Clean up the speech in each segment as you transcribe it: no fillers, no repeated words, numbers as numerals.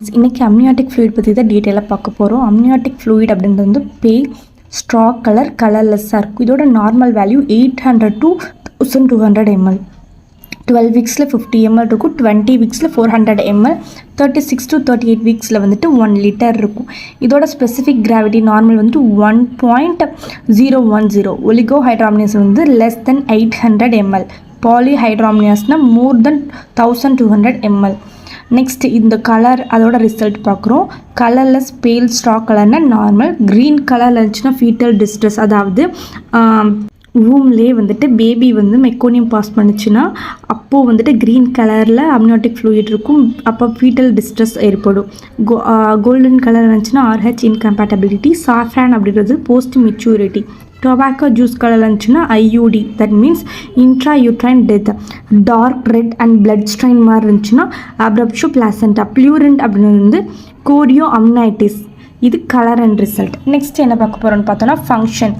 இன்னைக்கு amniotic fluid பற்றி தான் டீட்டெயிலாக பார்க்க போகிறோம். அம்னியாட்டிக் ஃப்ளூயிட் அப்படின்றது வந்து பேல் ஸ்ட்ரா கலர்லெஸ்ஸாக இருக்கும். இதோட normal value 800 to 1200 ml. 12 வீக்ஸில் 50 ml இருக்கும், 20 வீக்ஸில் 400 ml, 36 to 38 வீக்ஸில் வந்துட்டு 1 லிட்டர் இருக்கும். இதோட ஸ்பெசிஃபிக் கிராவிட்டி நார்மல் வந்துட்டு 1.010. ஒலிகோஹைட்ராமினஸ் வந்து லெஸ் தென் 800 ml. பாலிஹைட்ராமினஸ்னால் மோர் தென் 1200 ml. நெக்ஸ்ட் இந்த கலர் அதோட ரிசல்ட் பார்க்குறோம். கலர்லெஸ் பேல் ஸ்ட்ரா கலர்னால் நார்மல். க்ரீன் கலரில் இருந்துச்சுன்னா ஃபீட்டல் டிஸ்ட்ரெஸ், அதாவது ரூம்லேயே வந்துட்டு பேபி வந்து மெக்கோனியம் பாஸ் பண்ணிச்சுன்னா அப்போது வந்துட்டு க்ரீன் கலரில் அம்னியாட்டிக் ஃப்ளூயிட் இருக்கும். அப்போ ஃபீட்டல் டிஸ்ட்ரெஸ் ஏற்படும். கோல்டன் கலர் இருந்துச்சுன்னா RH இன்கம்பேட்டபிலிட்டி. சாஃப்ரான் அப்படின்றது post maturity. Tobacco juice colour இருந்துச்சுன்னா IUD, that means intrauterine death. Dark red and blood stain மாதிரி இருந்துச்சுன்னா அப்ரப்ஷோ பிளாசண்டா. ப்ளூரண்ட் அப்படின்றது வந்து கோரியோ அம்னைட்டிஸ். இது கலர் அண்ட் ரிசல்ட். நெக்ஸ்ட் என்ன பார்க்க போகிறோன்னு பார்த்தோன்னா ஃபங்க்ஷன்.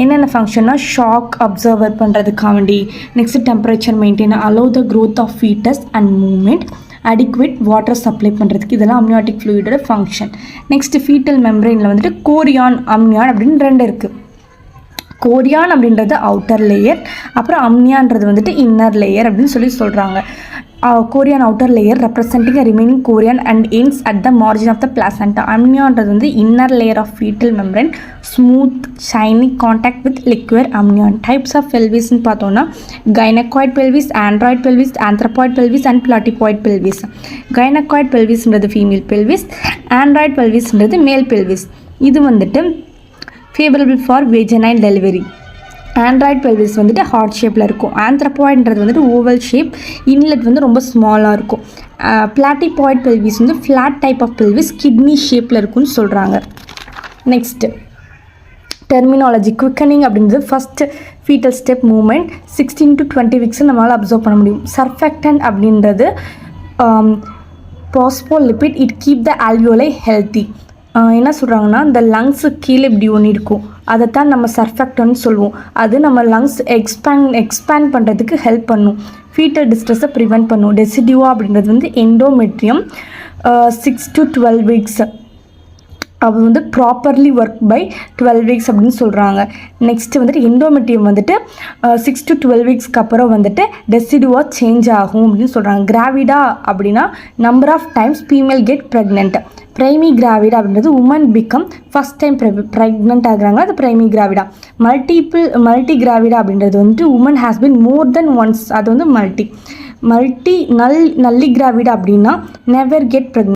என்னென்ன ஃபங்க்ஷன்னா ஷாக் அப்சர்வர் பண்ணுறதுக்காண்டி, next temperature maintain, allow the growth of foetus and movement, adequate water supply பண்ணுறதுக்கு, இதெல்லாம் அம்னியாட்டிக் ஃப்ளூயிடோட ஃபங்க்ஷன். நெக்ஸ்ட் ஃபீட்டல் மெம்பரைனில் வந்துட்டு கோரியான் அம்னியான் அப்படின்னு 2 இருக்குது. கோரியான் அப்படின்றது அவுட்டர் லேயர், அப்புறம் அம்னியான்றது வந்துட்டு இன்னர் லேயர் அப்படின்னு சொல்கிறாங்க. Chorion outer layer representing remaining chorion and ends at the margin of the placenta. அம்னியான்றது வந்து inner layer of foetal membrane, smooth shiny contact with liquid amnion. Types of பெல்விஸ்ன்னு பார்த்தோன்னா gynaecoid pelvis, android pelvis, anthropoid pelvis and platypoid pelvis. Gynaecoid பெல்விஸ்ன்றது female pelvis, android பெல்விஸ்ன்றது male pelvis. இது வந்துட்டு favourable for vaginal delivery. Android pelvis வந்துட்டு heart ஷேப்பில் இருக்கும். ஆந்த்ரபாய்ட்ன்றது வந்துட்டு ஓவல் ஷேப், இன்லெட் வந்து ரொம்ப ஸ்மாலாக இருக்கும். பிளாட்டிபாய்ட் பெல்விஸ் வந்து flat type of pelvis, kidney ஷேப்பில் இருக்குன்னு சொல்கிறாங்க. Next terminology. குவிக்கனிங் அப்படின்றது first foetal step movement 16 to 20 weeks நம்மளால் அப்சர்வ் பண்ண முடியும். சர்ஃபெக்டன்ட் அப்படின்றது phospholipid, it keep the alveoli healthy. என்ன சொல்கிறாங்கன்னா, இந்த லங்ஸு கீழே இப்படி ஒன்று இருக்கும், அதைத்தான் நம்ம சர்ஃபெக்டன்னு சொல்லுவோம். அது நம்ம லங்ஸ் எக்ஸ்பேண்ட் பண்ணுறதுக்கு ஹெல்ப் பண்ணும். ஃபீட்டல் டிஸ்ட்ரெஸ்ஸை ப்ரிவெண்ட் பண்ணும். டெசிடியூவா அப்படின்றது வந்து எண்டோமெட்ரியம் 6 to 12 வீக்ஸ். அது வந்து ப்ராப்பர்லி ஒர்க் பை 12 வீக்ஸ் அப்படின்னு சொல்கிறாங்க. நெக்ஸ்ட்டு வந்துட்டு எண்டோமெட்ரியம் வந்துட்டு 6 to 12 வீக்ஸ்க்கு அப்புறம் வந்துட்டு டெசிடியூவா சேஞ்ச் ஆகும் அப்படின்னு சொல்கிறாங்க. கிராவிடா அப்படின்னா number of times female get pregnant. Primigravida அப்படின்றது woman become first time pregnant ஆகுறாங்க, அது பிரைமி கிராவிடா. மல்டி கிராவிடா அப்படின்றது வந்துட்டு woman has been more than once, அது வந்து நல்லி கிராவிடா அப்படின்னா நெவர் கெட் ப்ரெக்னென்ட்.